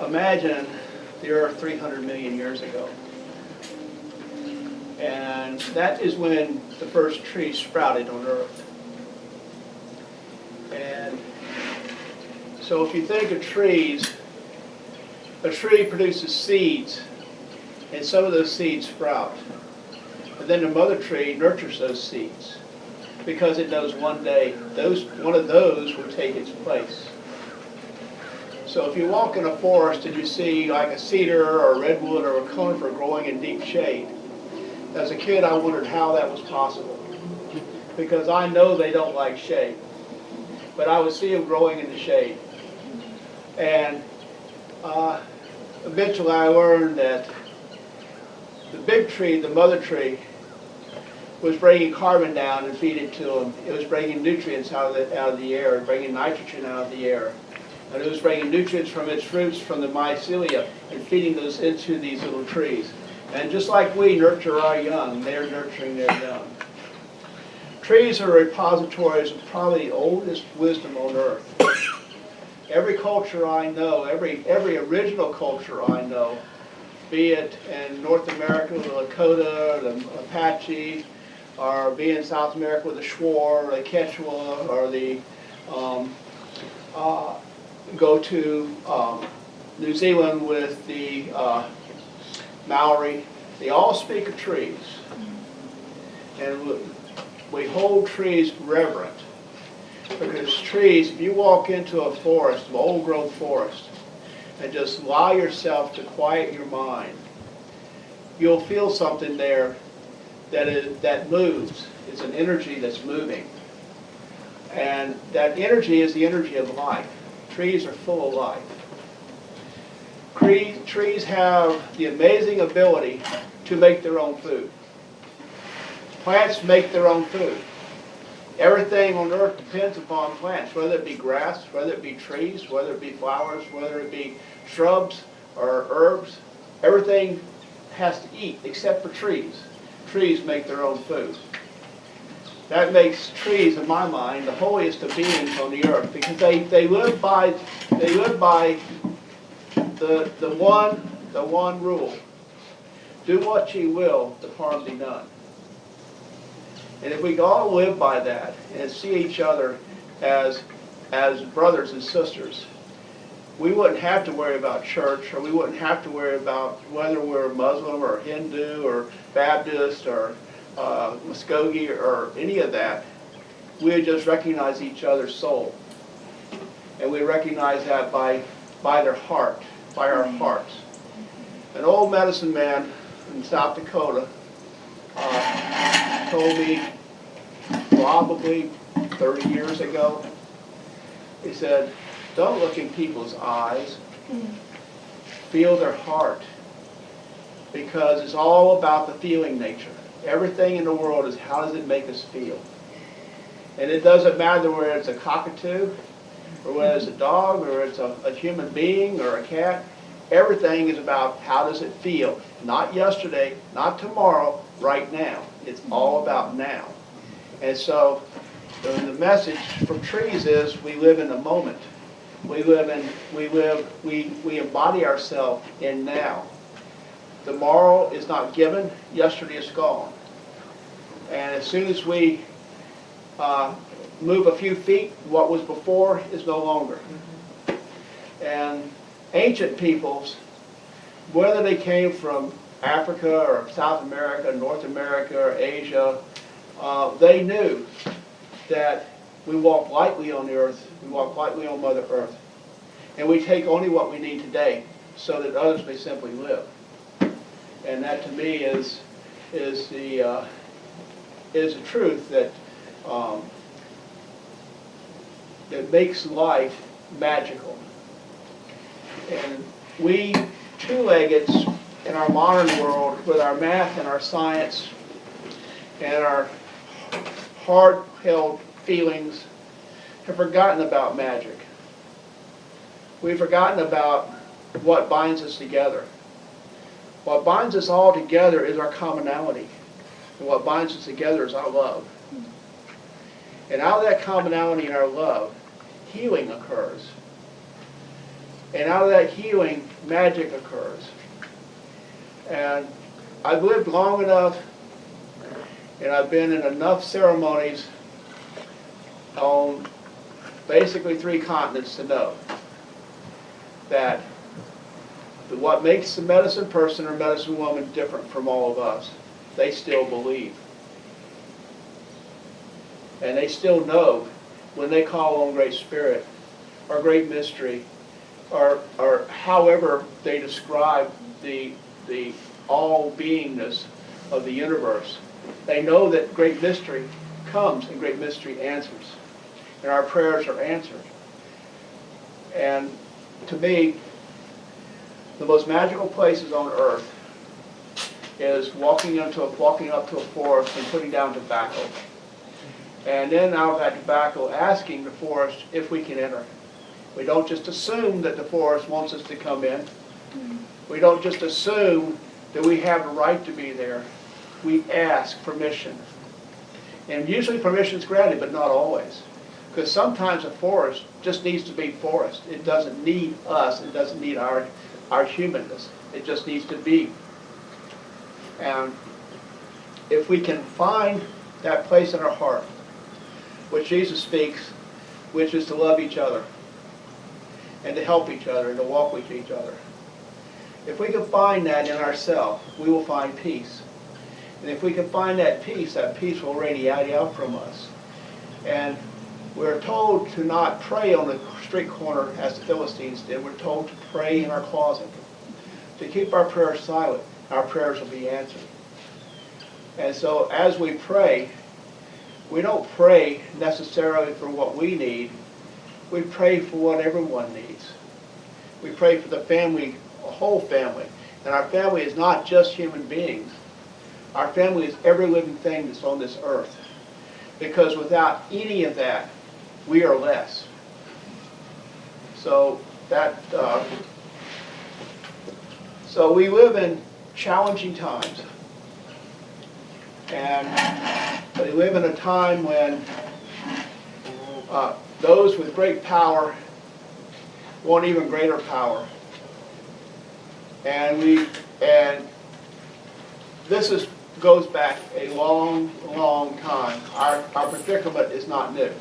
Imagine the Earth 300 million years ago. And that is when the first tree sprouted on Earth. And so if you think of trees, a tree produces seeds, and some of those seeds sprout. And then the mother tree nurtures those seeds, because it knows one day one of those will take its place. So if you walk in a forest and you see like a cedar or a redwood or a conifer growing in deep shade, as a kid I wondered how that was possible, because I know they don't like shade, but I would see them growing in the shade. And eventually I learned that the big tree, the mother tree, was bringing carbon down and feeding it to them. It was bringing nutrients out of the air, bringing nitrogen out of the air. And it was bringing nutrients from its roots, from the mycelia, and feeding those into these little trees. And just like we nurture our young, they're nurturing their young. Trees are repositories of probably the oldest wisdom on earth. Every culture I know, every original culture I know, be it in North America with the Lakota, the Apache, or be in South America with the Shuar, or the Quechua, or the go to New Zealand with the Maori. They all speak of trees, and we hold trees reverent, because trees, if you walk into a forest, an old-growth forest, and just allow yourself to quiet your mind, you'll feel something there that moves. It's an energy that's moving. And that energy is the energy of life. Trees are full of life. Trees have the amazing ability to make their own food. Plants make their own food. Everything on earth depends upon plants, whether it be grass, whether it be trees, whether it be flowers, whether it be shrubs or herbs. Everything has to eat except for trees. Trees make their own food. That makes trees, in my mind, the holiest of beings on the earth, because they live by the one rule: do what ye will, to harm thee none. And if we all live by that and see each other as brothers and sisters, we wouldn't have to worry about church, or we wouldn't have to worry about whether we're Muslim or Hindu or Baptist or Muskogee or any of that. We would just recognize each other's soul. And we recognize that by their heart, by our hearts. An old medicine man in South Dakota told me probably 30 years ago, he said, don't look in people's eyes, feel their heart, because it's all about the feeling nature. Everything in the world is how does it make us feel. And it doesn't matter whether it's a cockatoo, or whether it's a dog, or it's a human being, or a cat. Everything is about how does it feel. Not yesterday, not tomorrow, right now. It's all about now. And so the message from trees is we live in the moment. We embody ourselves in now. Tomorrow is not given, yesterday is gone. And as soon as we move a few feet, what was before is no longer. And ancient peoples, whether they came from Africa or South America, North America or Asia, they knew that we walk lightly on the earth, we walk lightly on Mother Earth, and we take only what we need today so that others may simply live. And that to me is the truth that that makes life magical. And we two-leggeds in our modern world, with our math and our science and our hard-held feelings, have forgotten about magic. We've forgotten about what binds us together. What binds us all together is our commonality. And what binds us together is our love. And out of that commonality and our love, healing occurs. And out of that healing, magic occurs. And I've lived long enough, and I've been in enough ceremonies on basically 3 continents to know that what makes the medicine person or medicine woman different from all of us, they still believe. And they still know when they call on Great Spirit or Great Mystery or however they describe the all-beingness of the universe, they know that Great Mystery comes and Great Mystery answers. And our prayers are answered. And to me, the most magical places on earth is walking up to a forest and putting down tobacco. And then out of that tobacco, asking the forest if we can enter. We don't just assume that the forest wants us to come in. We don't just assume that we have the right to be there. We ask permission. And usually permission is granted, but not always. Because sometimes a forest just needs to be forest. It doesn't need us. It doesn't need our humanness. It just needs to be. And if we can find that place in our heart, which Jesus speaks, which is to love each other, and to help each other, and to walk with each other. If we can find that in ourselves, we will find peace. And if we can find that peace will radiate out from us. And we're told to not pray on the street corner as the Philistines did. We're told to pray in our closet. To keep our prayers silent, our prayers will be answered. And so as we pray, we don't pray necessarily for what we need. We pray for what everyone needs. We pray for the family, a whole family. And our family is not just human beings. Our family is every living thing that's on this earth. Because without any of that, we are less. So so we live in challenging times. And we live in a time when those with great power want even greater power. And this goes back a long, long time. Our predicament is not new.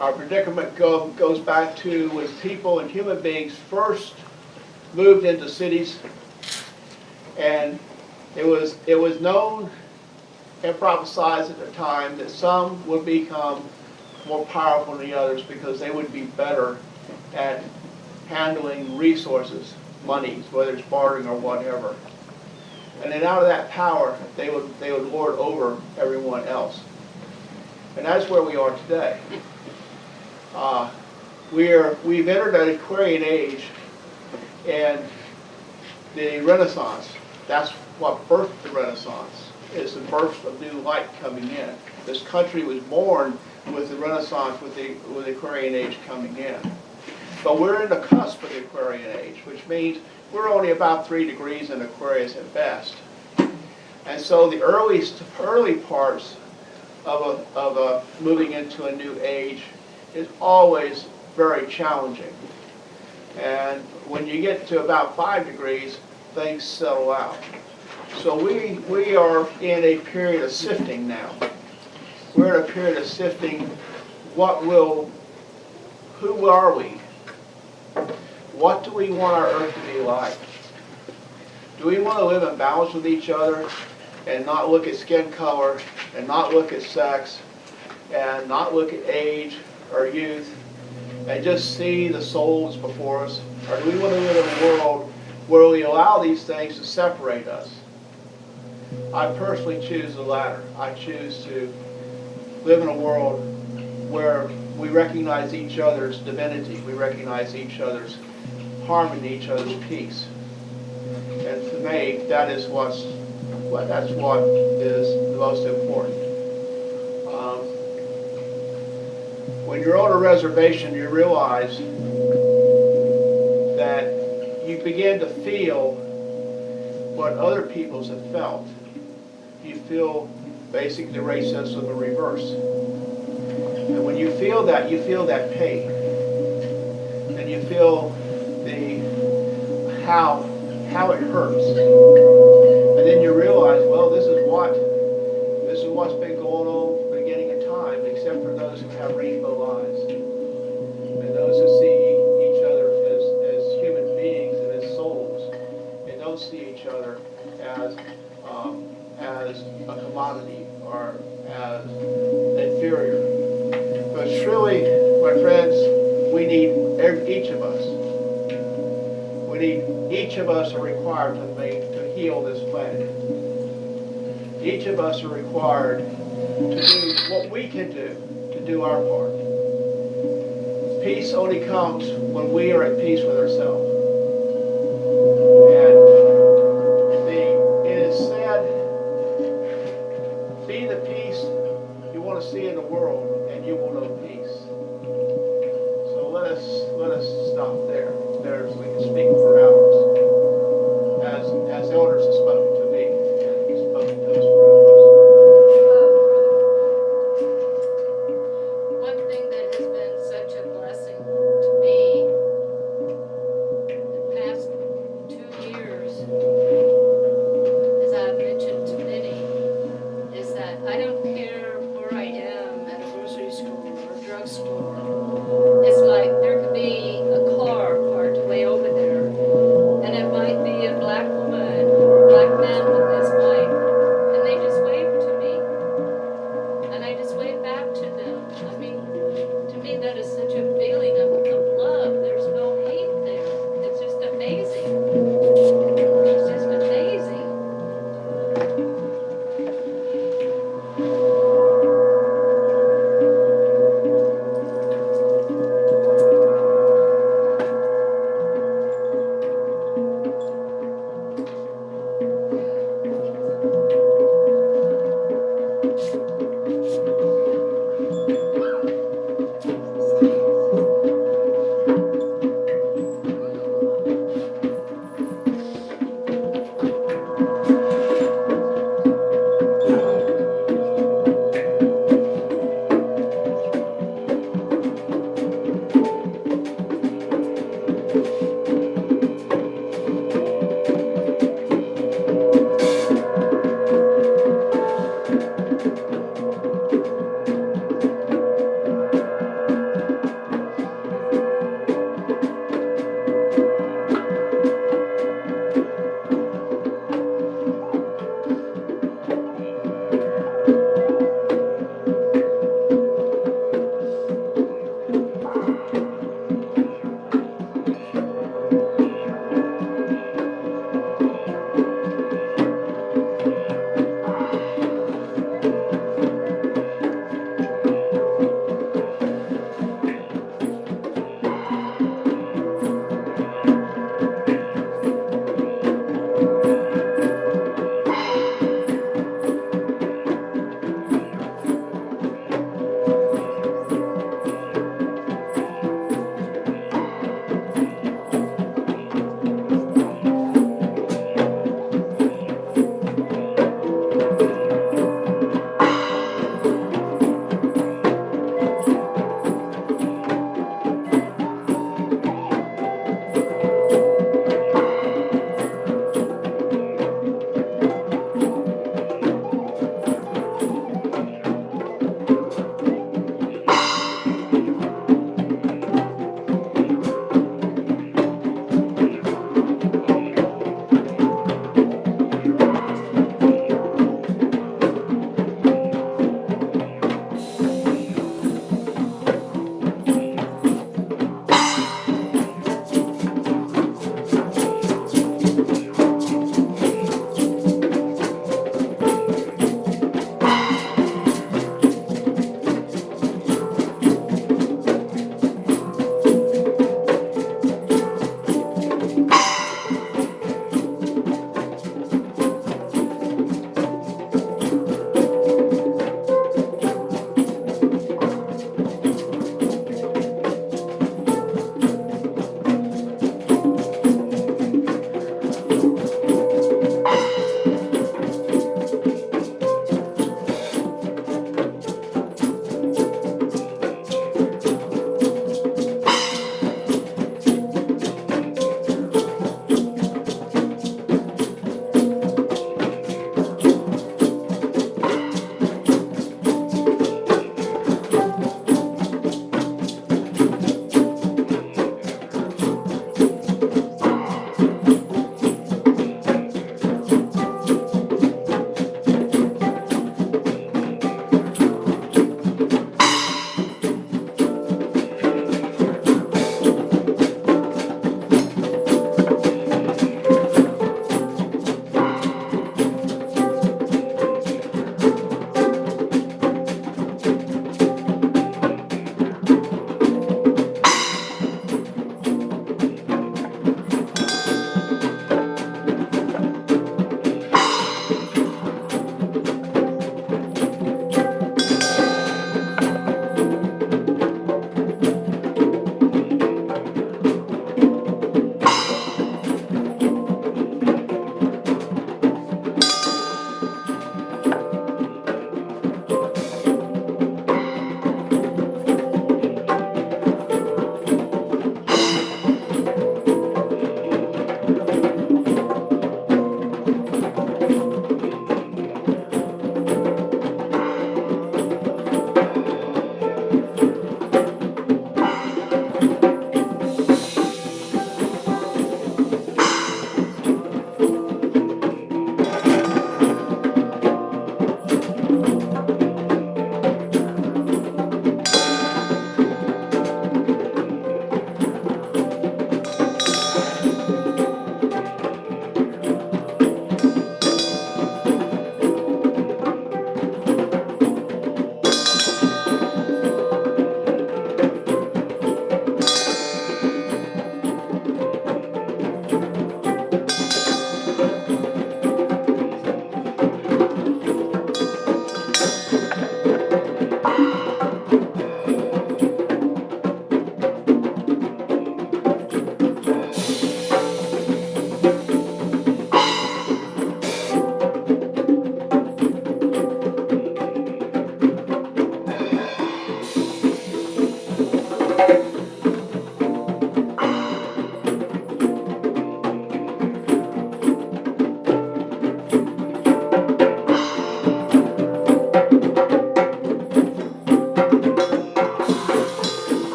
Our predicament goes back to when people and human beings first moved into cities, and it was known and prophesied at the time that some would become more powerful than the others because they would be better at handling resources, monies, whether it's bartering or whatever. And then out of that power, they would lord over everyone else. And that's where we are today. We've entered an Aquarian age and the Renaissance. That's what birthed the Renaissance, is the birth of new light coming in. This country was born with the Renaissance, with the Aquarian age coming in. But we're in the cusp of the Aquarian age, which means we're only about 3 degrees in Aquarius at best. And so the early parts of moving into a new age is always very challenging. And when you get to about 5 degrees, things settle out. So we are in a period of sifting now. We're in a period of sifting. Who are we? What do we want our earth to be like? Do we want to live in balance with each other and not look at skin color and not look at sex and not look at age or youth and just see the souls before us? Or do we want to live in a world where we allow these things to separate us? I personally choose the latter. I choose to live in a world where we recognize each other's divinity, we recognize each other's harmony, each other's peace. And to me, that's what is the most important. When you're on a reservation, you realize that you begin to feel what other peoples have felt. You feel basically the racism in reverse. And when you feel that pain. And you feel how it hurts. And then you realize, well, this is what's been going on from the beginning of time, except for those who have rainbow eyes. And those who see each other as human beings and as souls, and don't see each other as a commodity or as inferior. But truly, my friends, we need each of us. Each of us are required to heal this planet. Each of us are required to do what we can do to do our part. Peace only comes when we are at peace with ourselves. And it is said, be the peace you want to see in the world, and you will know peace. So let us stop there. There's we can speak for hours. As elders have spoken to me, and he's spoken to us for One thing that has been such a blessing to me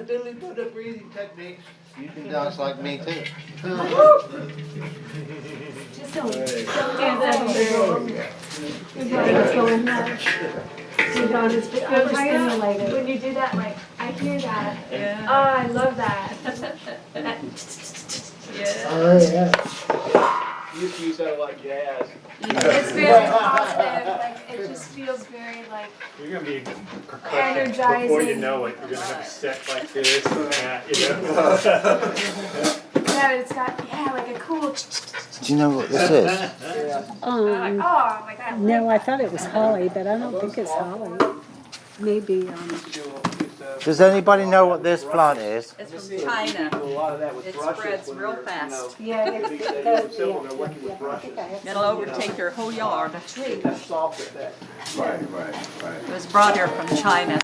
diddly breathing techniques. You can dance like me too. Just don't dance Your body's going nuts. Your body's overstimulated. When you do that, like, I hear that. Yeah. Oh, I love that. Yeah. Oh, yeah. You used to use that a lot, jazz. It's very positive, like, it just feels very, like, You're gonna be percussion energizing. before you know it. You're gonna have a set like this and that, you know. Yeah, it's got, yeah, like a cool, Do you know what this is? Yeah. oh my God. No, I thought it was holly, but I don't think it's holly. Maybe, Does anybody know what this plant is? It's from China. A lot of that with It brushes spreads when real they're, fast. yeah, they're working with brushes. It'll overtake your whole yard. That's soft with that. Right. It was brought here from China.